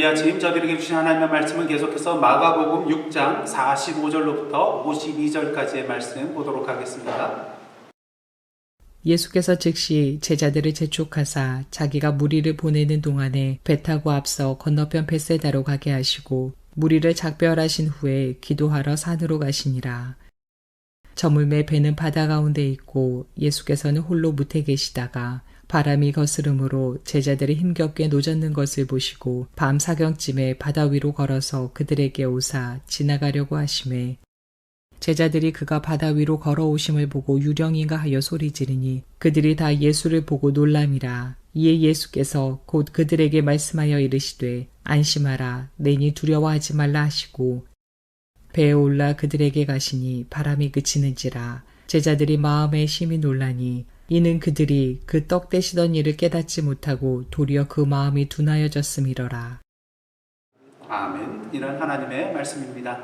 이 아침 저들에게 주신 하나님의 말씀은 계속해서 마가복음 6장 45절로부터 52절까지의 말씀 보도록 하겠습니다. 예수께서 즉시 제자들을 재촉하사 자기가 무리를 보내는 동안에 배 타고 앞서 건너편 벳세다로 가게 하시고 무리를 작별하신 후에 기도하러 산으로 가시니라. 저물매 배는 바다 가운데 있고 예수께서는 홀로 무태 계시다가 바람이 거스름으로 제자들이 힘겹게 노젓는 것을 보시고 밤 사경쯤에 바다 위로 걸어서 그들에게 오사 지나가려고 하시매 제자들이 그가 바다 위로 걸어오심을 보고 유령인가 하여 소리 지르니 그들이 다 예수를 보고 놀람이라. 이에 예수께서 곧 그들에게 말씀하여 이르시되 안심하라 내니 두려워하지 말라 하시고 배에 올라 그들에게 가시니 바람이 그치는지라. 제자들이 마음에 심히 놀라니 이는 그들이 그 떡 떼시던 일을 깨닫지 못하고 도리어 그 마음이 둔하여졌음이러라. 아멘. 이런 하나님의 말씀입니다.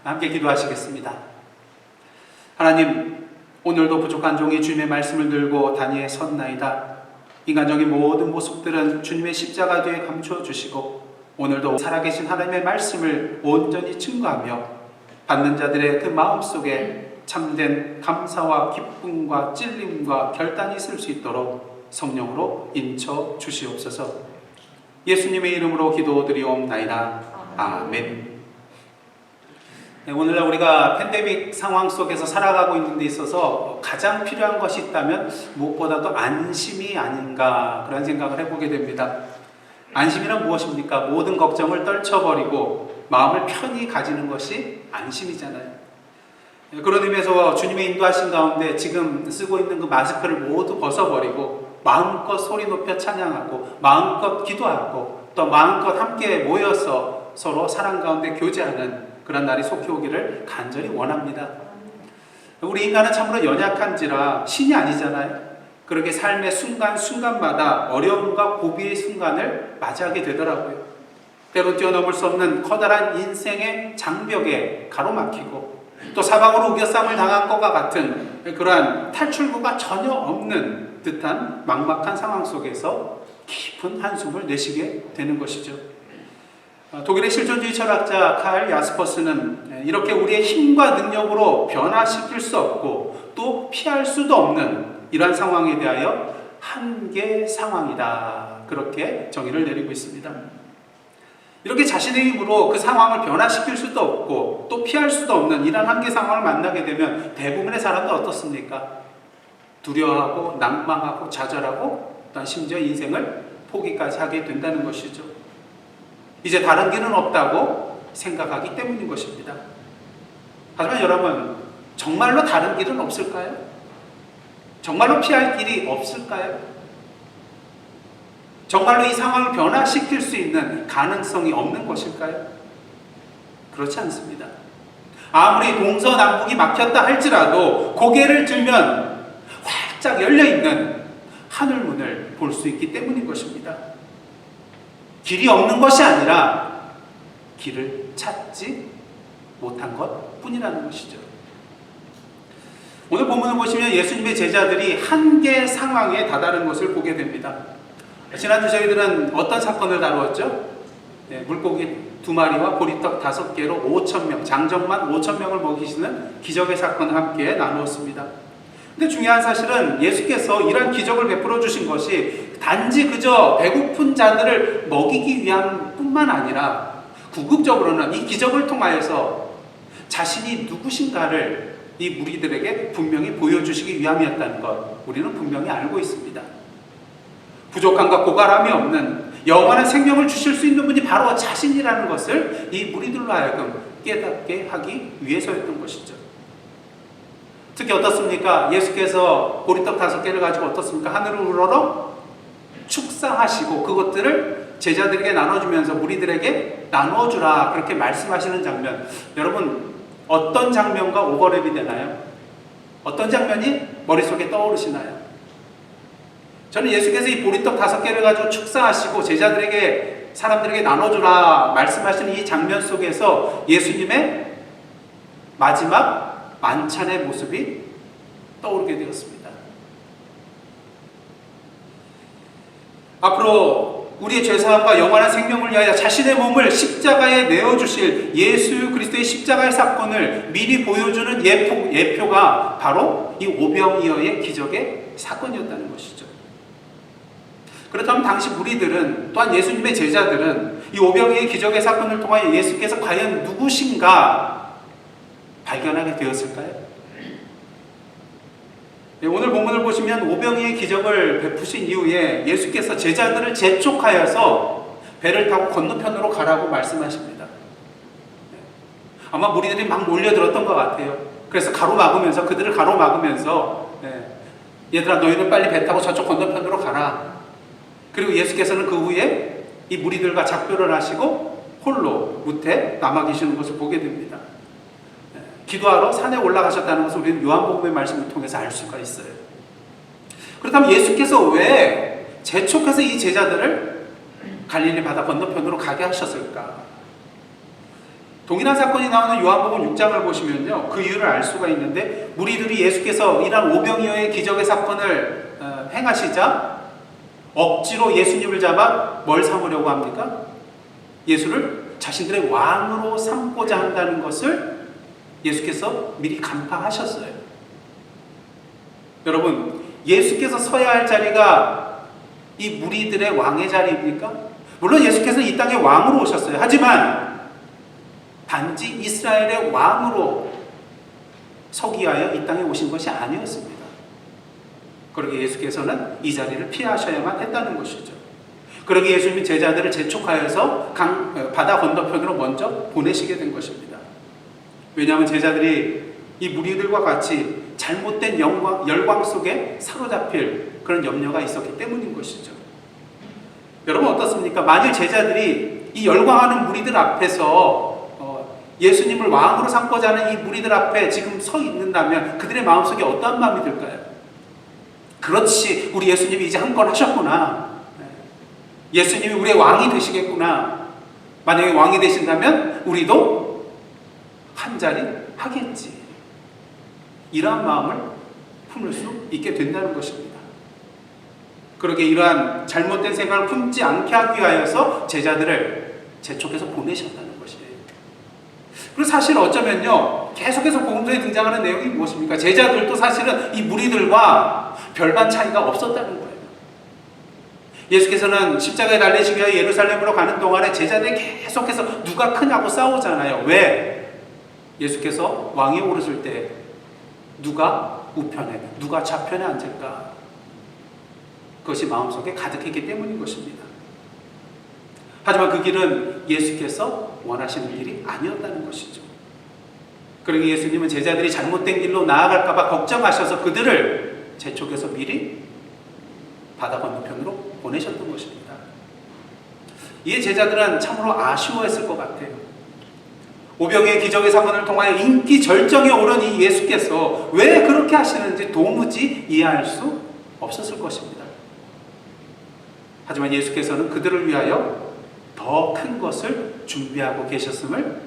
함께 기도하시겠습니다. 하나님, 오늘도 부족한 종이 주님의 말씀을 들고 단위에 섰나이다. 인간적인 모든 모습들은 주님의 십자가 뒤에 감춰주시고 오늘도 살아계신 하나님의 말씀을 온전히 증거하며 받는 자들의 그 마음속에 참된 감사와 기쁨과 찔림과 결단이 있을 수 있도록 성령으로 인쳐 주시옵소서. 예수님의 이름으로 기도드리옵나이다. 아멘. 네, 오늘날 우리가 팬데믹 상황 속에서 살아가고 있는 데 있어서 가장 필요한 것이 있다면 무엇보다도 안심이 아닌가 그런 생각을 해보게 됩니다. 안심이란 무엇입니까? 모든 걱정을 떨쳐버리고 마음을 편히 가지는 것이 안심이잖아요. 그런 의미에서 주님의 인도하신 가운데 지금 쓰고 있는 그 마스크를 모두 벗어버리고 마음껏 소리 높여 찬양하고 마음껏 기도하고 또 마음껏 함께 모여서 서로 사랑 가운데 교제하는 그런 날이 속히 오기를 간절히 원합니다. 우리 인간은 참으로 연약한지라 신이 아니잖아요. 그렇게 삶의 순간순간마다 어려움과 고비의 순간을 맞이하게 되더라고요. 때로 뛰어넘을 수 없는 커다란 인생의 장벽에 가로막히고 또 사방으로 우겨쌈을 당한 것과 같은 그러한 탈출구가 전혀 없는 듯한 막막한 상황 속에서 깊은 한숨을 내쉬게 되는 것이죠. 독일의 실존주의 철학자 칼 야스퍼스는 이렇게 우리의 힘과 능력으로 변화시킬 수 없고 또 피할 수도 없는 이러한 상황에 대하여 한계 상황이다. 그렇게 정의를 내리고 있습니다. 이렇게 자신의 힘으로 그 상황을 변화시킬 수도 없고 또 피할 수도 없는 이러한 한계 상황을 만나게 되면 대부분의 사람도 어떻습니까? 두려워하고 낭망하고 좌절하고 또한 심지어 인생을 포기까지 하게 된다는 것이죠. 이제 다른 길은 없다고 생각하기 때문인 것입니다. 하지만 여러분, 정말로 다른 길은 없을까요? 정말로 피할 길이 없을까요? 정말로 이 상황을 변화시킬 수 있는 가능성이 없는 것일까요? 그렇지 않습니다. 아무리 동서남북이 막혔다 할지라도 고개를 들면 활짝 열려있는 하늘문을 볼 수 있기 때문인 것입니다. 길이 없는 것이 아니라 길을 찾지 못한 것 뿐이라는 것이죠. 오늘 본문을 보시면 예수님의 제자들이 한계 상황에 다다른 것을 보게 됩니다. 지난주 저희들은 어떤 사건을 다루었죠? 네, 물고기 2마리와 보리떡 5개로 5,000명, 장정만 5,000명을 먹이시는 기적의 사건을 함께 나누었습니다. 근데 중요한 사실은 예수께서 이러한 기적을 베풀어 주신 것이 단지 그저 배고픈 자들을 먹이기 위함 뿐만 아니라 궁극적으로는 이 기적을 통하여서 자신이 누구신가를 이 무리들에게 분명히 보여주시기 위함이었다는 것 우리는 분명히 알고 있습니다. 부족함과 고갈함이 없는 영원한 생명을 주실 수 있는 분이 바로 자신이라는 것을 이 무리들로 하여금 깨닫게 하기 위해서였던 것이죠. 특히 어떻습니까? 예수께서 보리떡 5개를 가지고 어떻습니까? 하늘을 우러러 축사하시고 그것들을 제자들에게 나눠주면서 무리들에게 나눠주라 그렇게 말씀하시는 장면, 여러분 어떤 장면과 오버랩이 되나요? 어떤 장면이 머릿속에 떠오르시나요? 저는 예수께서 이 보리떡 5개를 가지고 축사하시고 제자들에게 사람들에게 나눠주라 말씀하시는 이 장면 속에서 예수님의 마지막 만찬의 모습이 떠오르게 되었습니다. 앞으로 우리의 죄사함과 영원한 생명을 위하여 자신의 몸을 십자가에 내어주실 예수 그리스도의 십자가의 사건을 미리 보여주는 예표가 바로 이 오병이어의 기적의 사건이었다는 것이죠. 그렇다면 당시 무리들은, 또한 예수님의 제자들은 이 오병이어의 기적의 사건을 통하여 예수께서 과연 누구신가 발견하게 되었을까요? 오늘 본문을 보시면 오병이어의 기적을 베푸신 이후에 예수께서 제자들을 재촉하여서 배를 타고 건너편으로 가라고 말씀하십니다. 아마 무리들이 막 몰려들었던 것 같아요. 그래서 그들을 가로막으면서 얘들아, 너희는 빨리 배 타고 저쪽 건너편으로 가라. 그리고 예수께서는 그 후에 이 무리들과 작별을 하시고 홀로 무태 남아 계시는 것을 보게 됩니다. 기도하러 산에 올라가셨다는 것을 우리는 요한복음의 말씀을 통해서 알 수가 있어요. 그렇다면 예수께서 왜 재촉해서 이 제자들을 갈릴리 바다 건너편으로 가게 하셨을까? 동일한 사건이 나오는 요한복음 6장을 보시면요, 그 이유를 알 수가 있는데, 무리들이 예수께서 이러한 오병이어의 기적의 사건을 행하시자 억지로 예수님을 잡아 뭘 삼으려고 합니까? 예수를 자신들의 왕으로 삼고자 한다는 것을 예수께서 미리 간파하셨어요. 여러분, 예수께서 서야 할 자리가 이 무리들의 왕의 자리입니까? 물론 예수께서는 이 땅에 왕으로 오셨어요. 하지만 단지 이스라엘의 왕으로 서기 위하여 이 땅에 오신 것이 아니었습니다. 그러기에 예수께서는 이 자리를 피하셔야만 했다는 것이죠. 그러기에 예수님이 제자들을 재촉하여서 바다 건너편으로 먼저 보내시게 된 것입니다. 왜냐하면 제자들이 이 무리들과 같이 잘못된 열광 속에 사로잡힐 그런 염려가 있었기 때문인 것이죠. 여러분 어떻습니까? 만일 제자들이 이 열광하는 무리들 앞에서 예수님을 왕으로 삼고자 하는 이 무리들 앞에 지금 서 있는다면 그들의 마음속에 어떠한 마음이 들까요? 그렇지, 우리 예수님이 이제 한 건 하셨구나. 예수님이 우리의 왕이 되시겠구나. 만약에 왕이 되신다면 우리도 한 자리 하겠지. 이러한 마음을 품을 수 있게 된다는 것입니다. 그러기에 이러한 잘못된 생각을 품지 않게 하기 위하여서 제자들을 재촉해서 보내셨다는 것이에요. 그리고 사실 어쩌면요, 계속해서 복음서에 등장하는 내용이 무엇입니까? 제자들도 사실은 이 무리들과 별반 차이가 없었다는 거예요. 예수께서는 십자가에 달리시기 위해 예루살렘으로 가는 동안에 제자들이 계속해서 누가 크냐고 싸우잖아요. 왜? 예수께서 왕위에 오르실 때 누가 우편에, 누가 좌편에 앉을까? 그것이 마음속에 가득했기 때문인 것입니다. 하지만 그 길은 예수께서 원하시는 길이 아니었다는 것이죠. 그러기 예수님은 제자들이 잘못된 길로 나아갈까 봐 걱정하셔서 그들을 재촉해서 미리 바다 건너편으로 보내셨던 것입니다. 이에 제자들은 참으로 아쉬워했을 것 같아요. 오병이어의 기적의 사건을 통하여 인기 절정에 오른 이 예수께서 왜 그렇게 하시는지 도무지 이해할 수 없었을 것입니다. 하지만 예수께서는 그들을 위하여 더 큰 것을 준비하고 계셨음을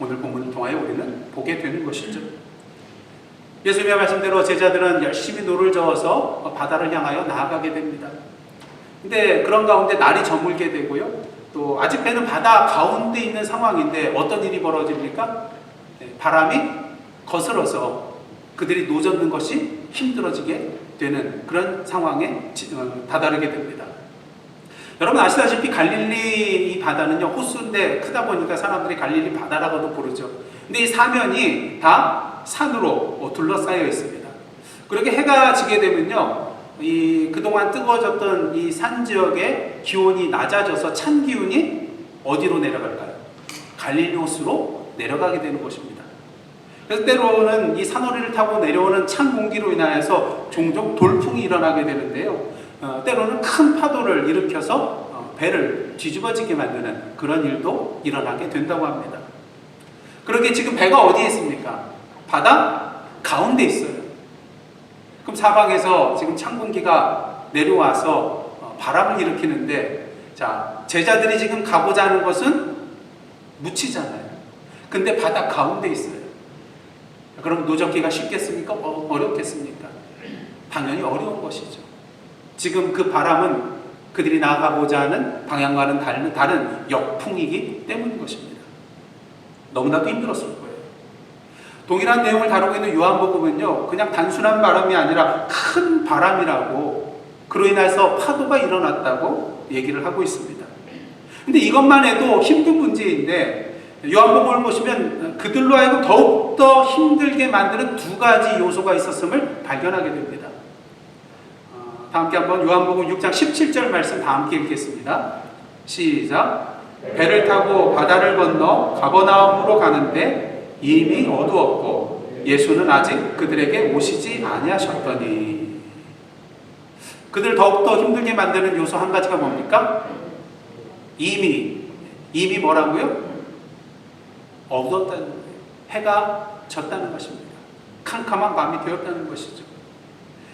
오늘 본문을 통하여 우리는 보게 되는 것이죠. 예수님의 말씀대로 제자들은 열심히 노를 저어서 바다를 향하여 나아가게 됩니다. 근데 그런 가운데 날이 저물게 되고요. 또 아직 배는 바다 가운데 있는 상황인데 어떤 일이 벌어집니까? 바람이 거슬러서 그들이 노젓는 것이 힘들어지게 되는 그런 상황에 다다르게 됩니다. 여러분 아시다시피 갈릴리 이 바다는요, 호수인데 크다 보니까 사람들이 갈릴리 바다라고도 부르죠. 근데 이 사면이 다 산으로 둘러싸여 있습니다. 그렇게 해가 지게 되면요, 그동안 뜨거워졌던 이 산 지역의 기온이 낮아져서 찬 기운이 어디로 내려갈까요? 갈릴리 호수로 내려가게 되는 것입니다. 그래서 때로는 이 산허리를 타고 내려오는 찬 공기로 인하여서 종종 돌풍이 일어나게 되는데요. 때로는 큰 파도를 일으켜서 배를 뒤집어지게 만드는 그런 일도 일어나게 된다고 합니다. 그러게 지금 배가 어디에 있습니까? 바다 가운데 있어요. 그럼 사방에서 지금 찬 공기가 내려와서 바람을 일으키는데, 자, 제자들이 지금 가고자 하는 것은 묻히잖아요. 근데 바다 가운데 있어요. 그럼 노젓기가 쉽겠습니까? 어렵겠습니까? 당연히 어려운 것이죠. 지금 그 바람은 그들이 나아가고자 하는 방향과는 다른 역풍이기 때문인 것입니다. 너무나도 힘들었을 거예요. 동일한 내용을 다루고 있는 요한복음은요, 그냥 단순한 바람이 아니라 큰 바람이라고, 그로 인해서 파도가 일어났다고 얘기를 하고 있습니다. 근데 이것만 해도 힘든 문제인데, 요한복음을 보시면 그들로 하여금 더욱더 힘들게 만드는 두 가지 요소가 있었음을 발견하게 됩니다. 다 함께 한번 요한복음 6장 17절 말씀 다 함께 읽겠습니다. 시작. 배를 타고 바다를 건너 가버나움으로 가는데 이미 어두웠고 예수는 아직 그들에게 오시지 아니하셨더니. 그들 더욱더 힘들게 만드는 요소 한 가지가 뭡니까? 이미 뭐라고요? 어두웠다는 거예요. 해가 졌다는 것입니다. 캄캄한 밤이 되었다는 것이죠.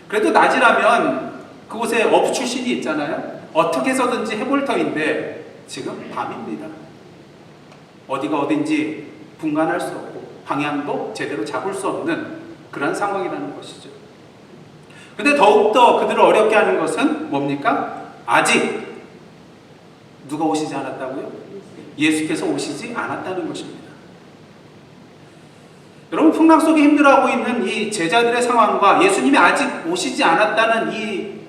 그래도 낮이라면 그곳에 어부 출신이 있잖아요. 어떻게 해서든지 해볼 터인데 지금 밤입니다. 어디가 어딘지 분간할 수 없고 방향도 제대로 잡을 수 없는 그런 상황이라는 것이죠. 근데 더욱더 그들을 어렵게 하는 것은 뭡니까? 아직 누가 오시지 않았다고요? 예수께서 오시지 않았다는 것입니다. 여러분, 풍랑 속에 힘들어하고 있는 이 제자들의 상황과 예수님이 아직 오시지 않았다는 이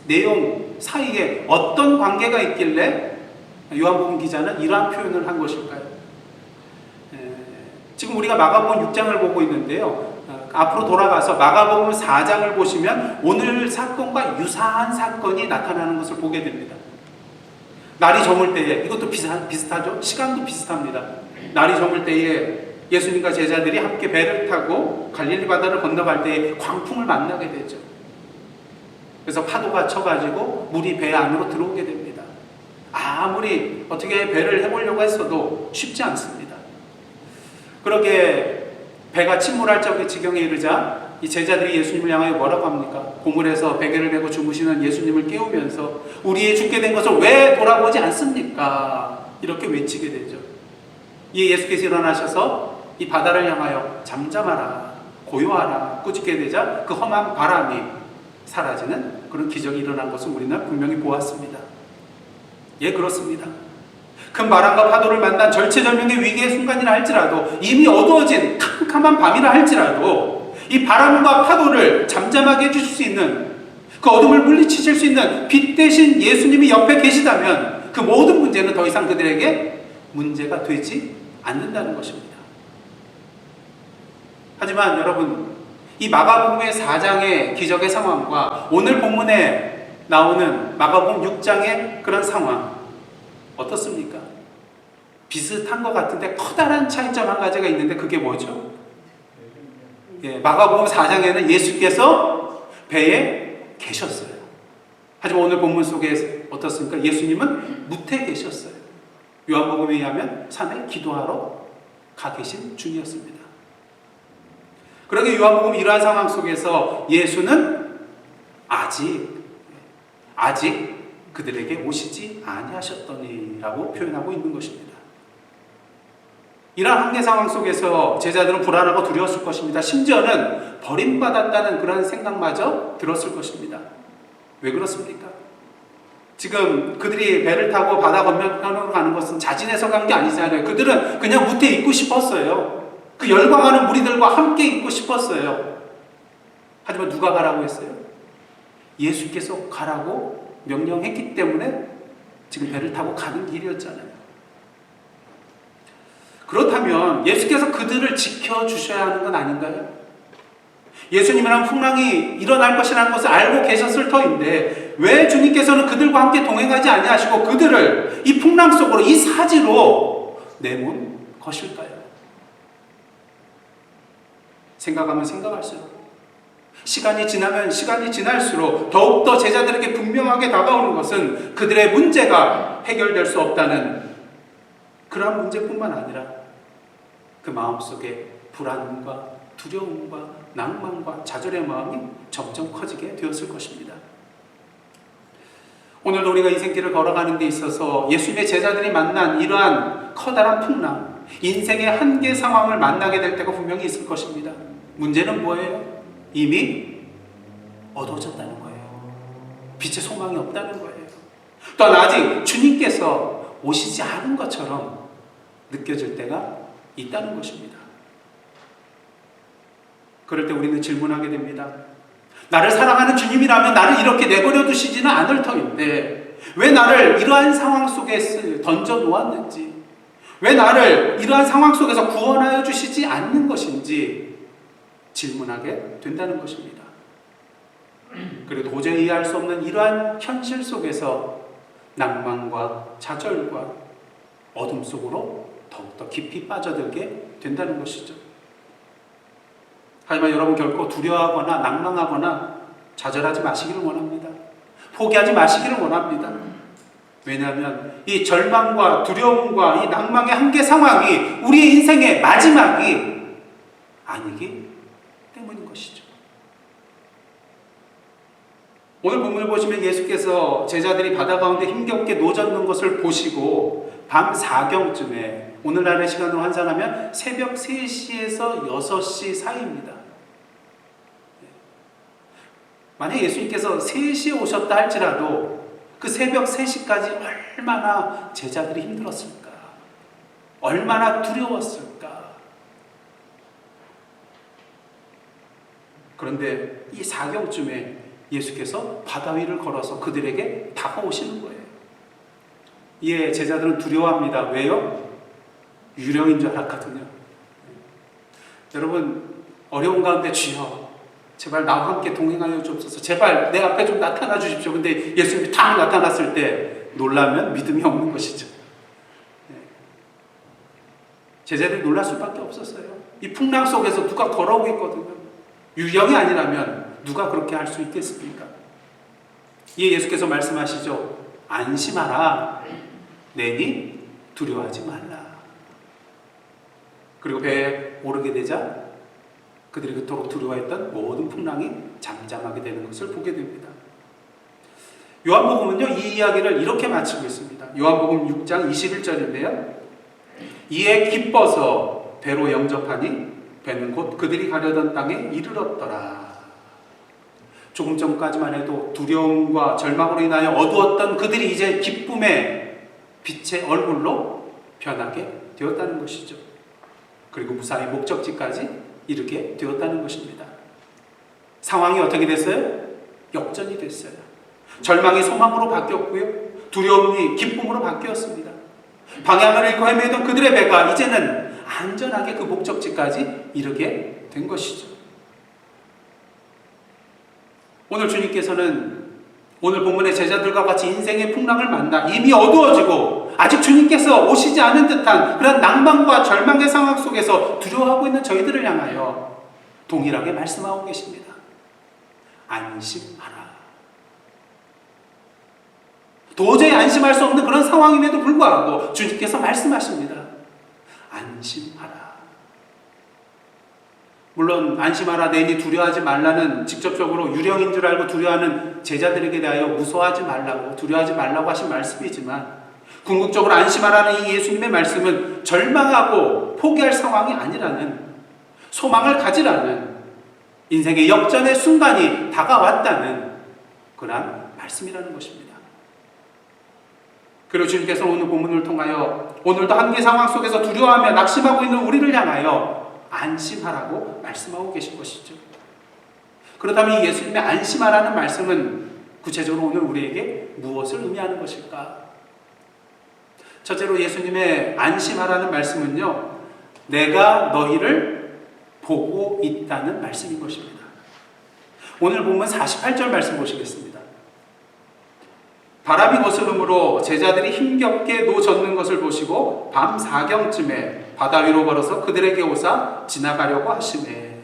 내용 사이에 어떤 관계가 있길래 요한복음 기자는 이러한 표현을 한 것일까요? 지금 우리가 마가복음 6장을 보고 있는데요. 앞으로 돌아가서 마가복음 4장을 보시면 오늘 사건과 유사한 사건이 나타나는 것을 보게 됩니다. 날이 저물 때에, 이것도 비슷하죠? 시간도 비슷합니다. 날이 저물 때에 예수님과 제자들이 함께 배를 타고 갈릴리 바다를 건너갈 때에 광풍을 만나게 되죠. 그래서 파도가 쳐가지고 물이 배 안으로 들어오게 됩니다. 아무리 어떻게 배를 해보려고 했어도 쉽지 않습니다. 그러게 배가 침몰할 지경에 이르자 이 제자들이 예수님을 향하여 뭐라고 합니까? 고물에서 베개를 메고 주무시는 예수님을 깨우면서 우리의 죽게 된 것을 왜 돌아보지 않습니까? 이렇게 외치게 되죠. 이에 예수께서 일어나셔서 이 바다를 향하여 잠잠하라, 고요하라 꾸짖게 되자 그 험한 바람이 사라지는 그런 기적이 일어난 것을 우리는 분명히 보았습니다. 예, 그렇습니다. 큰 바람과 파도를 만난 절체절명의 위기의 순간이라 할지라도, 이미 어두워진 캄캄한 밤이라 할지라도 이 바람과 파도를 잠잠하게 해주실 수 있는, 그 어둠을 물리치실 수 있는 빛 대신 예수님이 옆에 계시다면 그 모든 문제는 더 이상 그들에게 문제가 되지 않는다는 것입니다. 하지만 여러분, 이 마가복음의 4장의 기적의 상황과 오늘 본문에 나오는 마가복음 6장의 그런 상황 어떻습니까? 비슷한 것 같은데 커다란 차이점 한 가지가 있는데 그게 뭐죠? 예, 마가복음 4장에는 예수께서 배에 계셨어요. 하지만 오늘 본문 속에 어떻습니까? 예수님은 무태 계셨어요. 요한복음에 의하면 산에 기도하러 가 계신 중이었습니다. 그러게 요한복음 이러한 상황 속에서 예수는 아직 그들에게 오시지 아니하셨더니라고 표현하고 있는 것입니다. 이러한 한계 상황 속에서 제자들은 불안하고 두려웠을 것입니다. 심지어는 버림받았다는 그런 생각마저 들었을 것입니다. 왜 그렇습니까? 지금 그들이 배를 타고 바다 건너로 가는 것은 자진해서 간 게 아니잖아요. 그들은 그냥 무태 있고 싶었어요. 그 열광하는 무리들과 함께 있고 싶었어요. 하지만 누가 가라고 했어요? 예수께서 가라고 명령했기 때문에 지금 배를 타고 가는 길이었잖아요. 그렇다면 예수께서 그들을 지켜주셔야 하는 건 아닌가요? 예수님이란 풍랑이 일어날 것이라는 것을 알고 계셨을 터인데 왜 주님께서는 그들과 함께 동행하지 아니하시고 그들을 이 풍랑 속으로, 이 사지로 내몬 것일까요? 생각하면 생각할수록, 시간이 지나면 시간이 지날수록 더욱더 제자들에게 분명하게 다가오는 것은 그들의 문제가 해결될 수 없다는 그러한 문제뿐만 아니라 그 마음속에 불안과 두려움과 낭만과 좌절의 마음이 점점 커지게 되었을 것입니다. 오늘도 우리가 인생길을 걸어가는 데 있어서 예수님의 제자들이 만난 이러한 커다란 풍랑, 인생의 한계 상황을 만나게 될 때가 분명히 있을 것입니다. 문제는 뭐예요? 이미 어두워졌다는 거예요. 빛의 소망이 없다는 거예요. 또한 아직 주님께서 오시지 않은 것처럼 느껴질 때가 있다는 것입니다. 그럴 때 우리는 질문하게 됩니다. 나를 사랑하는 주님이라면 나를 이렇게 내버려 두시지는 않을 터인데 왜 나를 이러한 상황 속에 던져 놓았는지, 왜 나를 이러한 상황 속에서 구원하여 주시지 않는 것인지 질문하게 된다는 것입니다. 그리고 도저히 이해할 수 없는 이러한 현실 속에서 낭만과 좌절과 어둠 속으로 더욱더 깊이 빠져들게 된다는 것이죠. 하지만 여러분, 결코 두려워하거나 낭망하거나 좌절하지 마시기를 원합니다. 포기하지 마시기를 원합니다. 왜냐하면 이 절망과 두려움과 이 낭망의 한계 상황이 우리의 인생의 마지막이 아니기 때문인 것이죠. 오늘 본문을 보시면 예수께서 제자들이 바다 가운데 힘겹게 노젓는 것을 보시고 밤 4경쯤에, 오늘날의 시간으로 환산하면 새벽 3시에서 6시 사이입니다. 만약 예수님께서 3시에 오셨다 할지라도 그 새벽 3시까지 얼마나 제자들이 힘들었을까? 얼마나 두려웠을까? 그런데 이 4경쯤에 예수께서 바다 위를 걸어서 그들에게 다가오시는 거예요. 이에 제자들은 두려워합니다. 왜요? 유령인 줄 알았거든요. 여러분, 어려운 가운데 주여 제발 나와 함께 동행하여 주옵소서, 제발 내 앞에 좀 나타나 주십시오. 근데 예수님이 딱 나타났을 때 놀라면 믿음이 없는 것이죠. 제자들이 놀랄 수밖에 없었어요. 이 풍랑 속에서 누가 걸어오고 있거든요. 유령이 아니라면 누가 그렇게 할 수 있겠습니까? 이에 예수께서 말씀하시죠. 안심하라. 내니 두려워하지 말라. 그리고 배에 오르게 되자 그들이 그토록 두려워했던 모든 풍랑이 잠잠하게 되는 것을 보게 됩니다. 요한복음은요, 이 이야기를 이렇게 마치고 있습니다. 요한복음 6장 21절인데요. 이에 기뻐서 배로 영접하니 배는 곧 그들이 가려던 땅에 이르렀더라. 조금 전까지만 해도 두려움과 절망으로 인하여 어두웠던 그들이 이제 기쁨의 빛의 얼굴로 변하게 되었다는 것이죠. 그리고 무사히 목적지까지 이르게 되었다는 것입니다. 상황이 어떻게 됐어요? 역전이 됐어요. 절망이 소망으로 바뀌었고요. 두려움이 기쁨으로 바뀌었습니다. 방향을 잃고 헤매던 그들의 배가 이제는 안전하게 그 목적지까지 이르게 된 것이죠. 오늘 주님께서는 오늘 본문의 제자들과 같이 인생의 풍랑을 만나 이미 어두워지고 아직 주님께서 오시지 않은 듯한 그런 낭만과 절망의 상황 속에서 두려워하고 있는 저희들을 향하여 동일하게 말씀하고 계십니다. 안심하라. 도저히 안심할 수 없는 그런 상황임에도 불구하고 주님께서 말씀하십니다. 안심하라. 물론 안심하라, 내니 두려워하지 말라는 직접적으로 유령인 줄 알고 두려워하는 제자들에게 대하여 무서워하지 말라고, 두려워하지 말라고 하신 말씀이지만 궁극적으로 안심하라는 이 예수님의 말씀은 절망하고 포기할 상황이 아니라는, 소망을 가지라는, 인생의 역전의 순간이 다가왔다는 그런 말씀이라는 것입니다. 그리고 주님께서 오늘 본문을 통하여 오늘도 한계 상황 속에서 두려워하며 낙심하고 있는 우리를 향하여 안심하라고 말씀하고 계신 것이죠. 그렇다면 이 예수님의 안심하라는 말씀은 구체적으로 오늘 우리에게 무엇을 의미하는 것일까? 첫째로 예수님의 안심하라는 말씀은요, 내가 너희를 보고 있다는 말씀인 것입니다. 오늘 보면 48절 말씀 보시겠습니다. 바람이 거스름으로 제자들이 힘겹게 노젓는 것을 보시고 밤 4경쯤에 바다 위로 걸어서 그들에게 오사 지나가려고 하시네.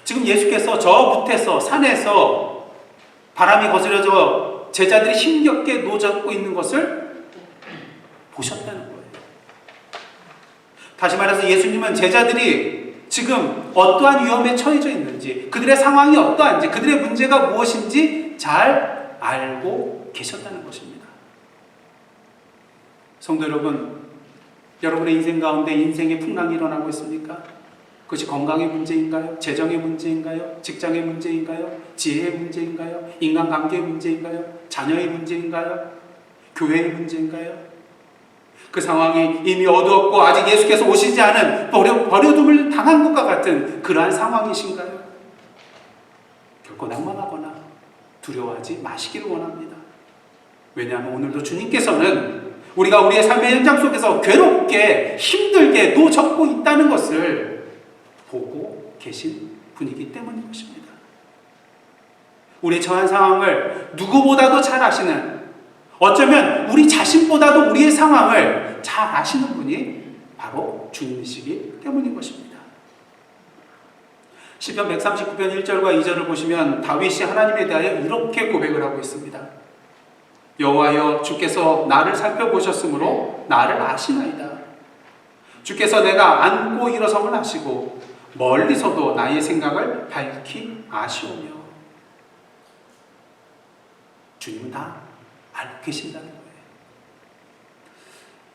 지금 예수께서 저 밑에서 산에서 바람이 거스려져 제자들이 힘겹게 노젓고 있는 것을 보셨다는 거예요. 다시 말해서 예수님은 제자들이 지금 어떠한 위험에 처해져 있는지, 그들의 상황이 어떠한지, 그들의 문제가 무엇인지 잘 알고 계셨다는 것입니다. 성도 여러분, 여러분의 인생 가운데 인생의 풍랑이 일어나고 있습니까? 그것이 건강의 문제인가요? 재정의 문제인가요? 직장의 문제인가요? 지혜의 문제인가요? 인간관계의 문제인가요? 자녀의 문제인가요? 교회의 문제인가요? 그 상황이 이미 어두웠고 아직 예수께서 오시지 않은 버려둠을 당한 것과 같은 그러한 상황이신가요? 결코 낭만하거나 두려워하지 마시기를 원합니다. 왜냐하면 오늘도 주님께서는 우리가 우리의 삶의 현장 속에서 괴롭게 힘들게 노젓고 있다는 것을 보고 계신 분이기 때문인 것입니다. 우리의 처한 상황을 누구보다도 잘 아시는, 어쩌면 우리 자신보다도 우리의 상황을 잘 아시는 분이 바로 주님이시기 때문인 것입니다. 시편 139편 1절과 2절을 보시면 다윗이 하나님에 대하여 이렇게 고백을 하고 있습니다. 여호와여, 주께서 나를 살펴보셨으므로 나를 아시나이다. 주께서 내가 앉고 일어섬을 아시고 멀리서도 나의 생각을 밝히 아시오며. 주님은 다 알고 계신다는 거예요.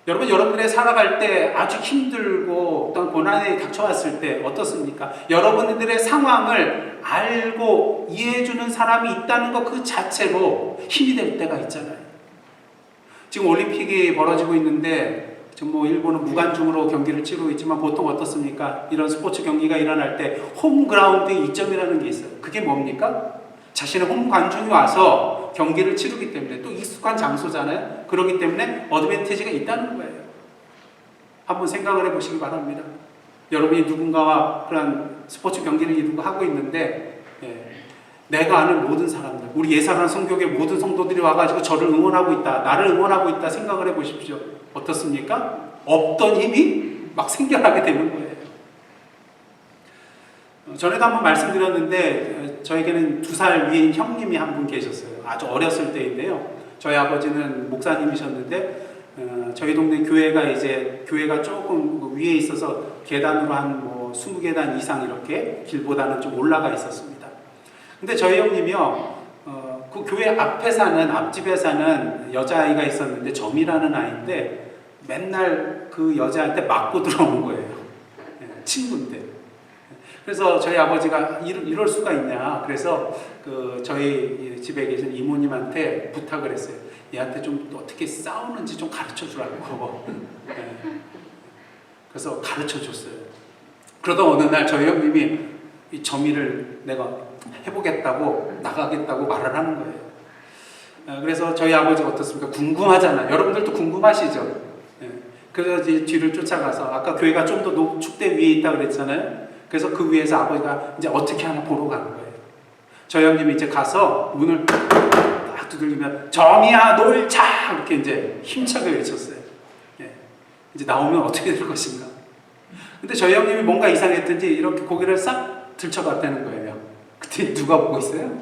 여러분, 여러분들의 살아갈 때 아주 힘들고 어떤 고난이 닥쳐왔을 때 어떻습니까? 여러분들의 상황을 알고 이해해주는 사람이 있다는 것 그 자체로 힘이 될 때가 있잖아요. 지금 올림픽이 벌어지고 있는데 지금 뭐 일본은 무관중으로 경기를 치르고 있지만 보통 어떻습니까? 이런 스포츠 경기가 일어날 때 홈그라운드의 이점이라는 게 있어요. 그게 뭡니까? 자신의 홈관중이 와서 경기를 치르기 때문에 또 익숙한 장소잖아요. 그렇기 때문에 어드밴티지가 있다는 거예요. 한번 생각을 해보시기 바랍니다. 여러분이 누군가와 그런 스포츠 경기를 이루고 하고 있는데 내가 아는 모든 사람들, 우리 예사라는 성교의 모든 성도들이 와가지고 저를 응원하고 있다, 나를 응원하고 있다 생각을 해보십시오. 어떻습니까? 없던 힘이 막 생겨나게 되는 거예요. 전에도 한번 말씀드렸는데 저에게는 2살 위인 형님이 한 분 계셨어요. 아주 어렸을 때인데요. 저희 아버지는 목사님이셨는데 저희 동네 교회가 조금 위에 있어서 계단으로 한 뭐 20계단 이상 이렇게 길보다는 좀 올라가 있었습니다. 근데 저희 형님이요, 그 교회 앞에 사는, 앞집에 사는 여자아이가 있었는데 점이라는 아이인데 맨날 그 여자한테 맞고 들어온 거예요. 친구인데. 그래서 저희 아버지가 이럴 수가 있냐. 그래서 그 저희 집에 계신 이모님한테 부탁을 했어요. 얘한테 좀 어떻게 싸우는지 좀 가르쳐 주라고. 그래서 가르쳐 줬어요. 그러다 어느 날 저희 형님이 이 점이를 내가 해보겠다고 나가겠다고 말을 하는 거예요. 그래서 저희 아버지가 어떻습니까? 궁금하잖아요. 여러분들도 궁금하시죠? 그래서 이제 뒤를 쫓아가서 아까 교회가 좀 더 축대 위에 있다 그랬잖아요. 그래서 그 위에서 아버지가 이제 어떻게 하나 보러 가는 거예요. 저희 형님이 이제 가서 문을 딱 두들기면 점이야 놀자 이렇게 이제 힘차게 외쳤어요. 이제 나오면 어떻게 될 것인가. 근데 저희 형님이 뭔가 이상했든지 이렇게 고개를 싹 들쳐갔다는 거예요. 그때 누가 보고 있어요?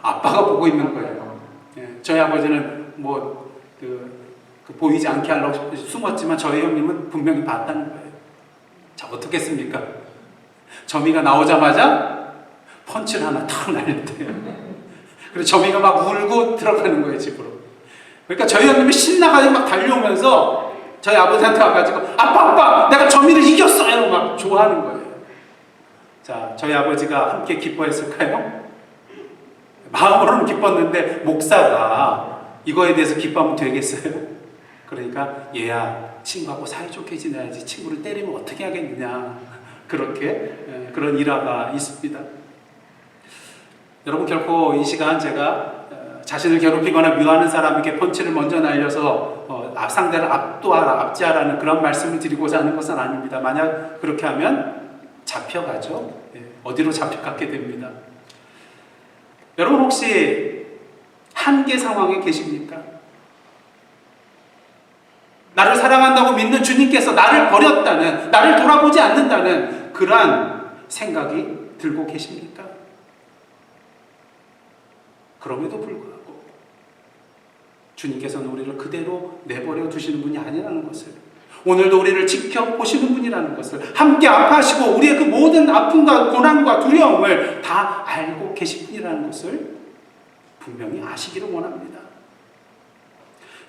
아빠가 보고 있는 거예요. 저희 아버지는 뭐 보이지 않게 하려고 숨었지만 저희 형님은 분명히 봤다는 거예요. 자, 어떻겠습니까? 점이가 나오자마자 펀치를 하나 탁 날렸대요. 그래서 점이가 막 울고 들어가는 거예요, 집으로. 그러니까 저희 형님이 신나가지고 막 달려오면서 저희 아버지한테 와가지고 아빠 내가 점이를 이겼어요 막 좋아하는 거예요. 자, 저희 아버지가 함께 기뻐했을까요? 마음으로는 기뻤는데 목사가 이거에 대해서 기뻐하면 되겠어요? 그러니까 얘야 친구하고 사이좋게 지내야지 친구를 때리면 어떻게 하겠느냐 그렇게 그런 일화가 있습니다. 여러분, 결코 이 시간 제가 자신을 괴롭히거나 미워하는 사람에게 펀치를 먼저 날려서 상대를 압도하라, 압제하라는 그런 말씀을 드리고자 하는 것은 아닙니다. 만약 그렇게 하면 잡혀가죠. 어디로 잡혀가게 됩니다. 여러분, 혹시 한계 상황에 계십니까? 나를 사랑한다고 믿는 주님께서 나를 버렸다는, 나를 돌아보지 않는다는 그러한 생각이 들고 계십니까? 그럼에도 불구하고 주님께서는 우리를 그대로 내버려 두시는 분이 아니라는 것을, 오늘도 우리를 지켜보시는 분이라는 것을, 함께 아파하시고 우리의 그 모든 아픔과 고난과 두려움을 다 알고 계신 분이라는 것을 분명히 아시기를 원합니다.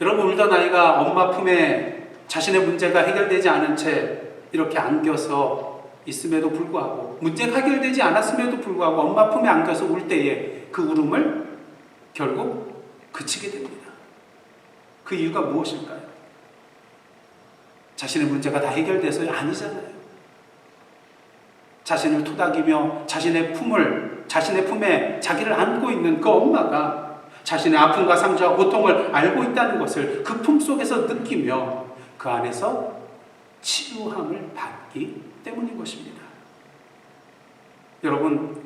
여러분, 울던 아이가 엄마 품에 자신의 문제가 해결되지 않은 채 이렇게 안겨서 있음에도 불구하고, 문제가 해결되지 않았음에도 불구하고 엄마 품에 안겨서 울 때에 그 울음을 결국 그치게 됩니다. 그 이유가 무엇일까요? 자신의 문제가 다 해결돼서요? 아니잖아요. 자신을 토닥이며 자신의 품에 자기를 안고 있는 그 엄마가 자신의 아픔과 상처와 고통을 알고 있다는 것을 그 품 속에서 느끼며 그 안에서 치유함을 받기 때문인 것입니다. 여러분,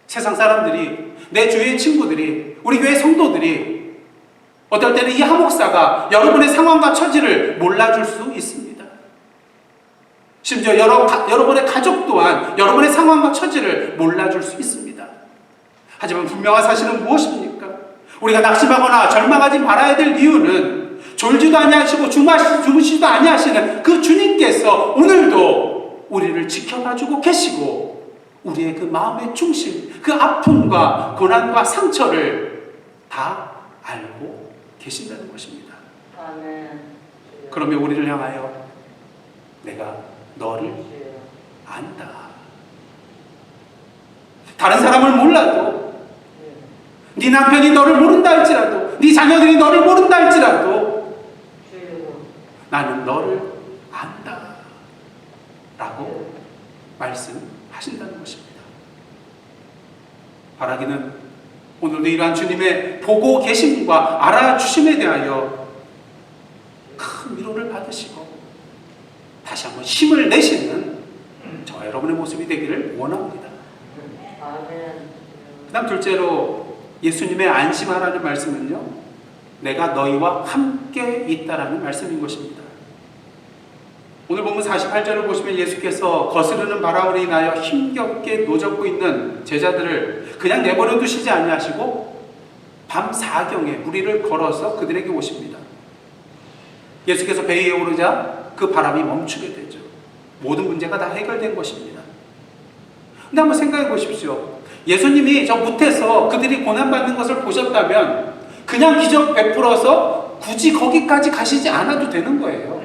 세상 사람들이, 내 주위의 친구들이, 우리 교회 성도들이 어떨 때는 이 하목사가 여러분의 상황과 처지를 몰라줄 수 있습니다. 심지어 여러분의 가족 또한 여러분의 상황과 처지를 몰라줄 수 있습니다. 하지만 분명한 사실은 무엇입니까? 우리가 낙심하거나 절망하지 말아야 될 이유는 졸지도 아니하시고 주무시지도 아니하시는 그 주님께서 오늘도 우리를 지켜봐주고 계시고 우리의 그 마음의 중심, 그 아픔과 고난과 상처를 다 알고 계신다는 것입니다. 아멘. 그러면 우리를 향하여 내가 너를 안다. 다른 사람을 몰라도, 네 남편이 너를 모른다 할지라도, 네 자녀들이 너를 모른다 할지라도 나는 너를 안다 라고 말씀하신다는 것입니다. 바라기는 오늘도 이러한 주님의 보고 계심과 알아주심에 대하여 큰 위로를 받으시고 다시 한번 힘을 내시는 저와 여러분의 모습이 되기를 원합니다. 그 다음 둘째로 예수님의 안심하라는 말씀은요, 내가 너희와 함께 있다라는 말씀인 것입니다. 오늘 보면 48절을 보시면 예수께서 거스르는 바람으로 인하여 힘겹게 노젓고 있는 제자들을 그냥 내버려 두시지 아니하시고 밤 4경에 무리를 걸어서 그들에게 오십니다. 예수께서 배 위에 오르자 그 바람이 멈추게 되죠. 모든 문제가 다 해결된 것입니다. 근데 한번 생각해 보십시오. 예수님이 저 못해서 그들이 고난받는 것을 보셨다면 그냥 기적 베풀어서 굳이 거기까지 가시지 않아도 되는 거예요.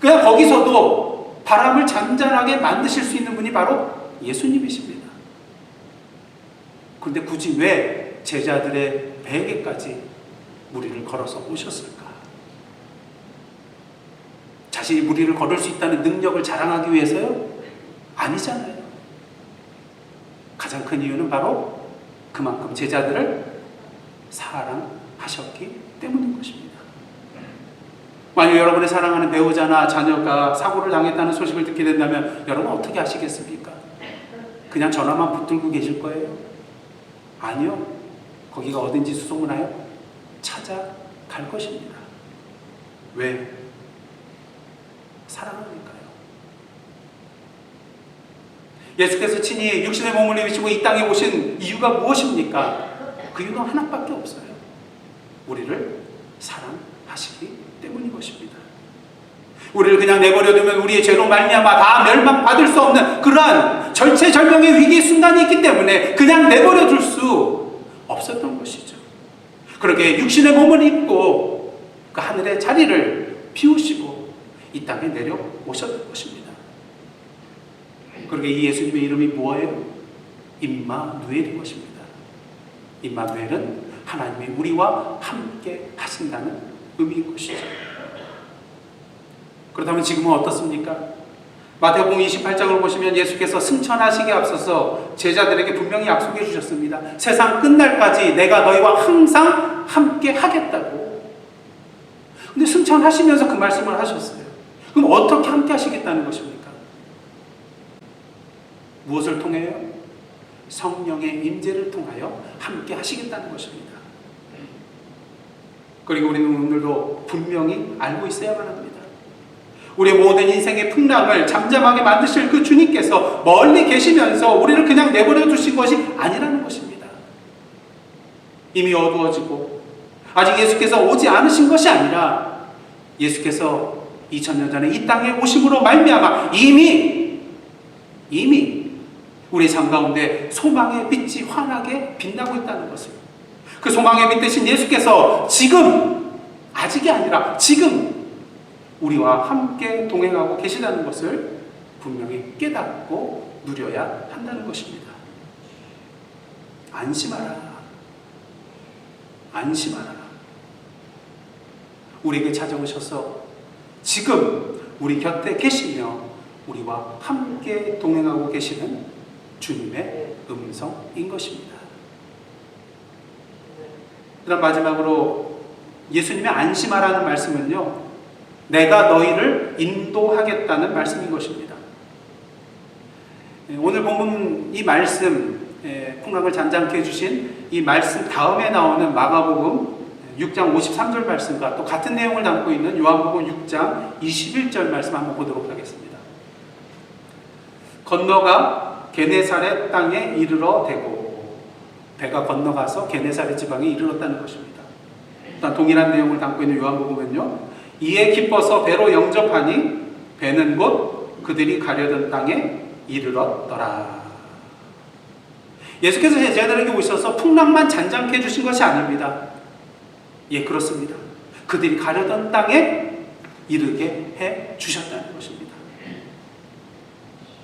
그냥 거기서도 바람을 잔잔하게 만드실 수 있는 분이 바로 예수님이십니다. 그런데 굳이 왜 제자들의 배에게까지 무리를 걸어서 오셨을까? 자신이 무리를 걸을 수 있다는 능력을 자랑하기 위해서요? 아니잖아요. 가장 큰 이유는 바로 그만큼 제자들을 사랑하셨기 때문인 것입니다. 만약 여러분의 사랑하는 배우자나 자녀가 사고를 당했다는 소식을 듣게 된다면 여러분 어떻게 하시겠습니까? 그냥 전화만 붙들고 계실 거예요? 아니요. 거기가 어딘지 수소문하여 찾아갈 것입니다. 왜? 사랑하니까요. 예수께서 친히 육신의 몸을 입으시고 이 땅에 오신 이유가 무엇입니까? 그 이유가 하나밖에 없어요. 우리를 사랑하시기 때문인 것입니다. 우리를 그냥 내버려두면 우리의 죄로 말미암아 다 멸망받을 수 없는 그러한 절체절명의 위기 순간이 있기 때문에 그냥 내버려둘 수 없었던 것이죠. 그렇게 육신의 몸을 입고 그 하늘의 자리를 비우시고 이 땅에 내려오셨던 것입니다. 그렇게 이 예수님의 이름이 뭐예요? 임마누엘인 것입니다. 임마누엘은 하나님이 우리와 함께 하신다는 의미인 것이죠. 그렇다면 지금은 어떻습니까? 마태복음 28장을 보시면 예수께서 승천하시기에 앞서서 제자들에게 분명히 약속해 주셨습니다. 세상 끝날까지 내가 너희와 항상 함께 하겠다고. 근데 승천하시면서 그 말씀을 하셨어요. 그럼 어떻게 함께 하시겠다는 것입니까? 무엇을 통해요? 성령의 임재를 통하여 함께 하시겠다는 것입니다. 그리고 우리는 오늘도 분명히 알고 있어야만 합니다. 우리의 모든 인생의 풍랑을 잠잠하게 만드실 그 주님께서 멀리 계시면서 우리를 그냥 내버려 두신 것이 아니라는 것입니다. 이미 어두워지고 아직 예수께서 오지 않으신 것이 아니라 예수께서 2000년 전에 이 땅에 오심으로 말미암아 이미 우리 삶 가운데 소망의 빛이 환하게 빛나고 있다는 것을, 그 소망의 빛 대신 예수께서 지금, 아직이 아니라 지금 우리와 함께 동행하고 계시다는 것을 분명히 깨닫고 누려야 한다는 것입니다. 안심하라. 안심하라. 우리에게 찾아오셔서 지금 우리 곁에 계시며 우리와 함께 동행하고 계시는 주님의 음성인 것입니다. 그다음 마지막으로 예수님의 안심하라는 말씀은요, 내가 너희를 인도하겠다는 말씀인 것입니다. 오늘 본문 이 말씀, 풍랑을 잔잔케 해주신 이 말씀 다음에 나오는 마가복음 6장 53절 말씀과 또 같은 내용을 담고 있는 요한복음 6장 21절 말씀 한번 보도록 하겠습니다. 건너가 게네사렛 땅에 이르러 대고, 배가 건너가서 게네사렛 지방에 이르렀다는 것입니다. 일단 동일한 내용을 담고 있는 요한복음은요, 이에 기뻐서 배로 영접하니 배는 곧 그들이 가려던 땅에 이르렀더라. 예수께서 제자들에게 오셔서 풍랑만 잔잔케 해주신 것이 아닙니다. 예, 그렇습니다. 그들이 가려던 땅에 이르게 해 주셨다는 것입니다.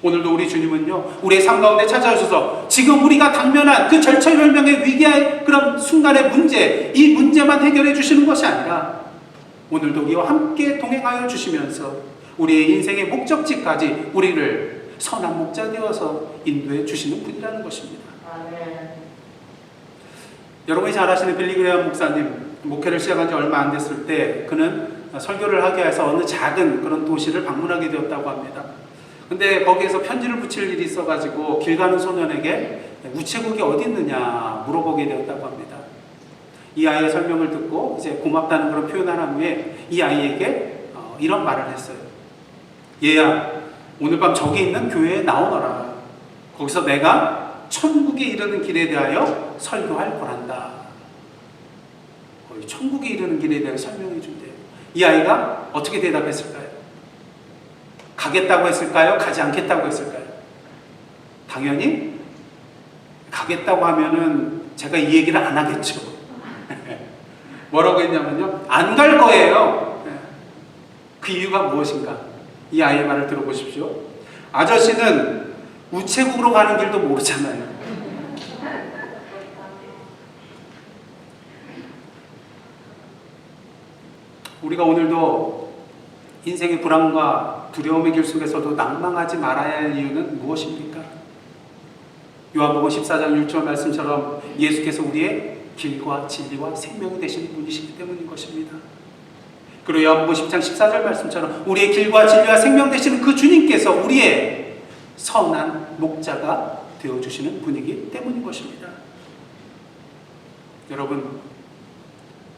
오늘도 우리 주님은요, 우리의 삶 가운데 찾아오셔서 지금 우리가 당면한 그 절체절명의 위기의 그런 순간의 문제, 이 문제만 해결해 주시는 것이 아니라 오늘도 우리와 함께 동행하여 주시면서 우리의 인생의 목적지까지 우리를 선한 목자 되어서 인도해 주시는 분이라는 것입니다. 아멘. 여러분이 잘 아시는 빌리그레엄 목사님, 목회를 시작한 지 얼마 안 됐을 때 그는 설교를 하기 위해서 어느 작은 그런 도시를 방문하게 되었다고 합니다. 근데 거기에서 편지를 붙일 일이 있어가지고 길 가는 소년에게 우체국이 어디 있느냐 물어보게 되었다고 합니다. 이 아이의 설명을 듣고 이제 고맙다는 그런 표현을 한 후에 이 아이에게 이런 말을 했어요. 얘야, 오늘 밤 저기 있는 교회에 나오너라. 거기서 내가 천국에 이르는 길에 대하여 설교할 거란다. 천국에 이르는 길에 대해 설명해 준대요. 이 아이가 어떻게 대답했을까요? 가겠다고 했을까요? 가지 않겠다고 했을까요? 당연히 가겠다고 하면은 제가 이 얘기를 안 하겠죠. 뭐라고 했냐면요, 안 갈 거예요. 그 이유가 무엇인가? 이 아이의 말을 들어보십시오. 아저씨는 우체국으로 가는 길도 모르잖아요. 우리가 오늘도 인생의 불안과 두려움의 길 속에서도 낭망하지 말아야 할 이유는 무엇입니까? 요한복음 14장 6절 말씀처럼 예수께서 우리의 길과 진리와 생명이 되시는 분이시기 때문인 것입니다. 그리고 요한복음 10장 14절 말씀처럼 우리의 길과 진리와 생명 되시는 그 주님께서 우리의 선한 목자가 되어주시는 분이기 때문인 것입니다.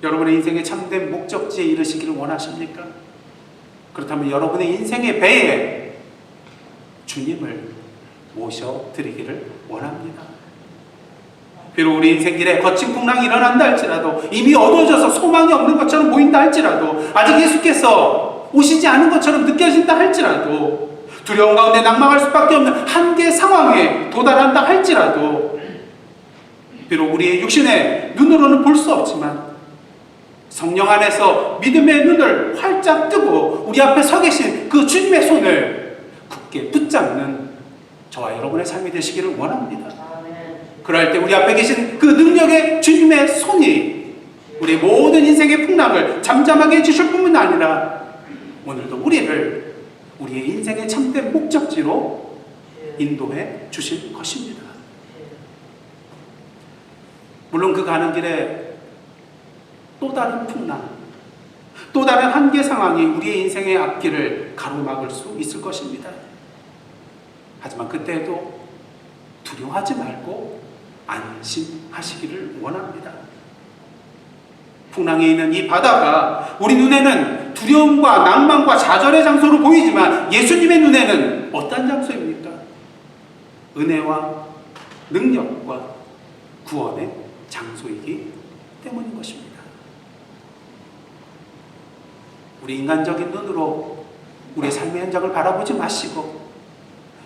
여러분의 인생의 참된 목적지에 이르시기를 원하십니까? 그렇다면 여러분의 인생의 배에 주님을 모셔드리기를 원합니다. 비록 우리 인생길에 거친 풍랑이 일어난다 할지라도, 이미 어두워져서 소망이 없는 것처럼 보인다 할지라도, 아직 예수께서 오시지 않은 것처럼 느껴진다 할지라도, 두려움 가운데 낭망할 수밖에 없는 한계 상황에 도달한다 할지라도, 비록 우리의 육신의 눈으로는 볼 수 없지만 성령 안에서 믿음의 눈을 활짝 뜨고 우리 앞에 서 계신 그 주님의 손을 굳게 붙잡는 저와 여러분의 삶이 되시기를 원합니다. 그럴 때 우리 앞에 계신 그 능력의 주님의 손이 우리 모든 인생의 풍랑을 잠잠하게 해주실 뿐만 아니라 오늘도 우리를 우리의 인생의 참된 목적지로 인도해 주실 것입니다. 물론 그 가는 길에 또 다른 풍랑, 또 다른 한계 상황이 우리의 인생의 앞길을 가로막을 수 있을 것입니다. 하지만 그때도 두려워하지 말고 안심하시기를 원합니다. 풍랑에 있는 이 바다가 우리 눈에는 두려움과 낭만과 좌절의 장소로 보이지만 예수님의 눈에는 어떤 장소입니까? 은혜와 능력과 구원의 장소이기 때문인 것입니다. 우리 인간적인 눈으로 우리의 삶의 현장을 바라보지 마시고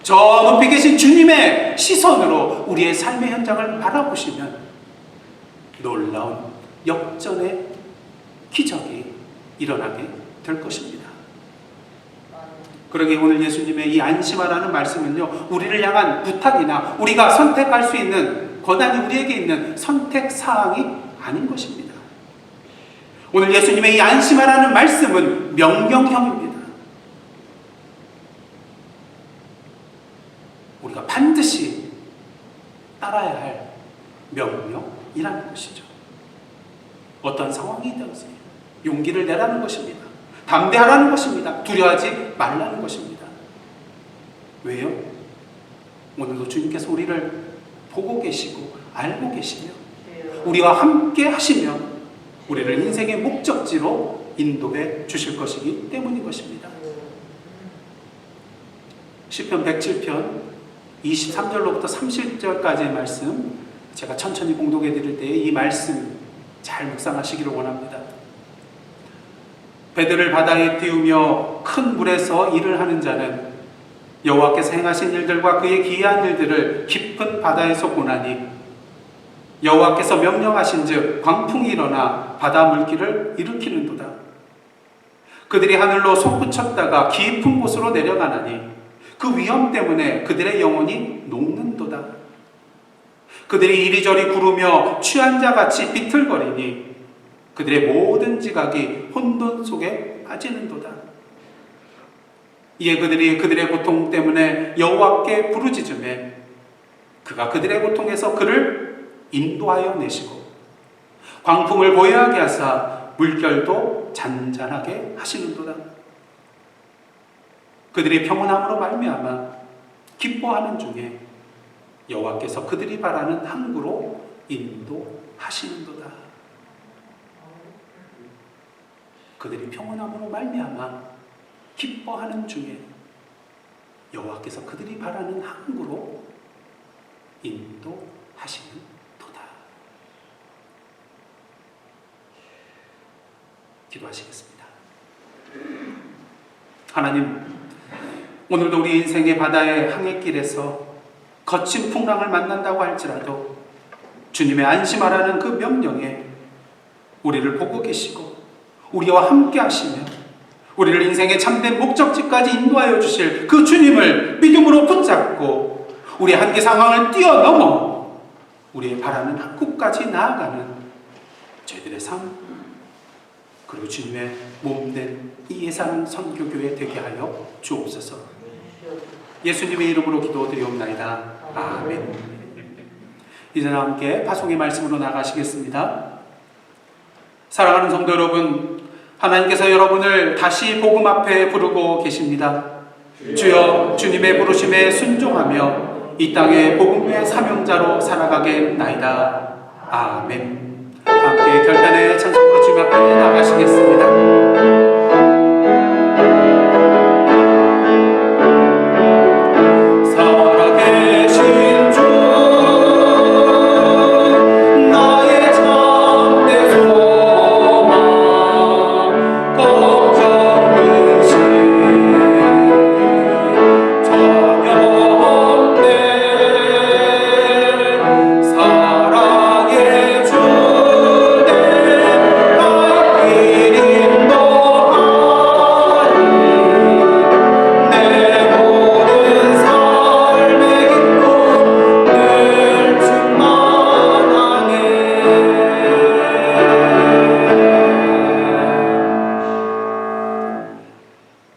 저 높이 계신 주님의 시선으로 우리의 삶의 현장을 바라보시면 놀라운 역전의 기적이 일어나게 될 것입니다. 그러기에 오늘 예수님의 이 안심하라는 말씀은요, 우리를 향한 부탁이나 우리가 선택할 수 있는 권한이 우리에게 있는 선택 사항이 아닌 것입니다. 오늘 예수님의 이 안심하라는 말씀은 명령형입니다. 우리가 반드시 따라야 할 명령이라는 것이죠. 어떤 상황이 되었어요. 용기를 내라는 것입니다. 담대하라는 것입니다. 두려워하지 말라는 것입니다. 왜요? 오늘도 주님께서 우리를 보고 계시고 알고 계시며 우리와 함께 하시며 우리를 인생의 목적지로 인도해 주실 것이기 때문인 것입니다. 시편 107편 23절로부터 30절까지의 말씀, 제가 천천히 봉독해 드릴 때 이 말씀 잘 묵상하시기를 원합니다. 배들을 바다에 띄우며 큰 물에서 일을 하는 자는 여호와께서 행하신 일들과 그의 기이한 일들을 깊은 바다에서 보나니 여호와께서 명령하신즉 광풍이 일어나 바다 물기를 일으키는도다. 그들이 하늘로 솟구쳤다가 깊은 곳으로 내려가나니 그 위험 때문에 그들의 영혼이 녹는도다. 그들이 이리저리 구르며 취한 자같이 비틀거리니 그들의 모든 지각이 혼돈 속에 빠지는도다. 이에 그들이 그들의 고통 때문에 여호와께 부르짖으매 그가 그들의 고통에서 그를 인도하여 내시고 광풍을 고요하게 하사 물결도 잔잔하게 하시는도다. 그들이 평온함으로 말미암아 기뻐하는 중에 여호와께서 그들이 바라는 항구로 인도하시는도다. 그들이 평온함으로 말미암아 기뻐하는 중에 여호와께서 그들이 바라는 항구로 인도하시는도다. 기도하시겠습니다. 하나님, 오늘도 우리 인생의 바다의 항해길에서 거친 풍랑을 만난다고 할지라도 주님의 안심하라는 그 명령에 우리를 보고 계시고 우리와 함께 하시며 우리를 인생의 참된 목적지까지 인도하여 주실 그 주님을 믿음으로 붙잡고 우리 한계 상황을 뛰어넘어 우리의 바라는 항구까지 나아가는 저희들의 삶, 그리고 주님의 몸된 이 예산 선교교회 되게 하여 주옵소서. 예수님의 이름으로 기도드리옵나이다. 아멘. 이제는 함께 파송의 말씀으로 나가시겠습니다. 사랑하는 성도 여러분, 하나님께서 여러분을 다시 복음 앞에 부르고 계십니다. 주여, 주님의 부르심에 순종하며 이 땅의 복음의 사명자로 살아가겠나이다. 아멘. 함께 결단의 찬송으로 주님 앞에 나가시겠습니다.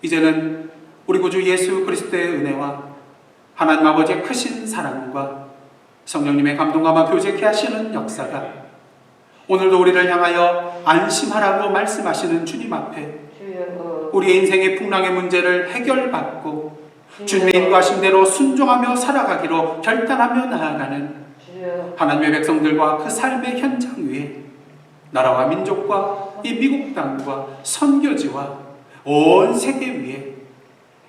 이제는 우리 구주 예수 그리스도의 은혜와 하나님 아버지의 크신 사랑과 성령님의 감동감화 교제케 하시는 역사가 오늘도 우리를 향하여 안심하라고 말씀하시는 주님 앞에 우리의 인생의 풍랑의 문제를 해결받고 주님의 인도하심대로 순종하며 살아가기로 결단하며 나아가는 하나님의 백성들과 그 삶의 현장 위에 나라와 민족과 이 미국 땅과 선교지와 온 세계 위에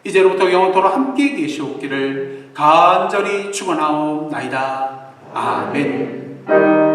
이제로부터 영원토록 함께 계시옵기를 간절히 축원하옵나이다. 아멘.